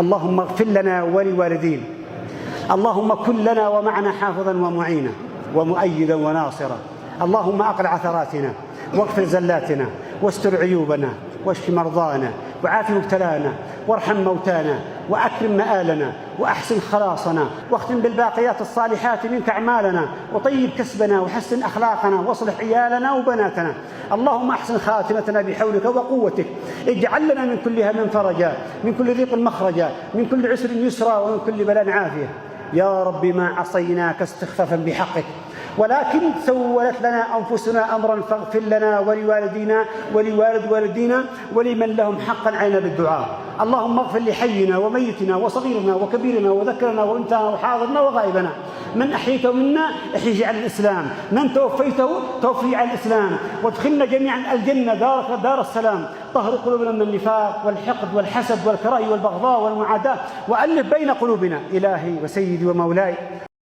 اللهم اغفر لنا ولوالدينا. اللهم كن لنا ومعنا حافظا ومعينا ومؤيدا وناصرا. اللهم أقل عثراتنا واغفر زلاتنا واستر عيوبنا واشف مرضانا وعاف مبتلانا وارحم موتانا وأكرم مآلنا وأحسن خلاصنا واختم بالباقيات الصالحات منك أعمالنا وطيب كسبنا وحسن أخلاقنا واصلح عيالنا وبناتنا. اللهم أحسن خاتمتنا بحولك وقوتك. اجعل لنا من كل هم فرجا، من كل ضيق مخرجا، من كل عسر يسرا، ومن كل بلاء عافية. يا رب ما عصيناك استخفافا بحقك، ولكن سولت لنا أنفسنا أمرا فاغفر لنا ولوالدينا ولوالد والدينا ولمن لهم حقا علينا بالدعاء. اللهم اغفر لحينا وميتنا وصغيرنا وكبيرنا وذكرنا وانثانا وحاضرنا وغائبنا. من أحييته منا احيه على الإسلام، من توفيته توفي على الإسلام، وادخلنا جميعا الجنة دار السلام. طهر قلوبنا من النفاق والحقد والحسد والكراهية والبغضاء والمعاداة، وألف بين قلوبنا. إلهي وسيدي ومولاي،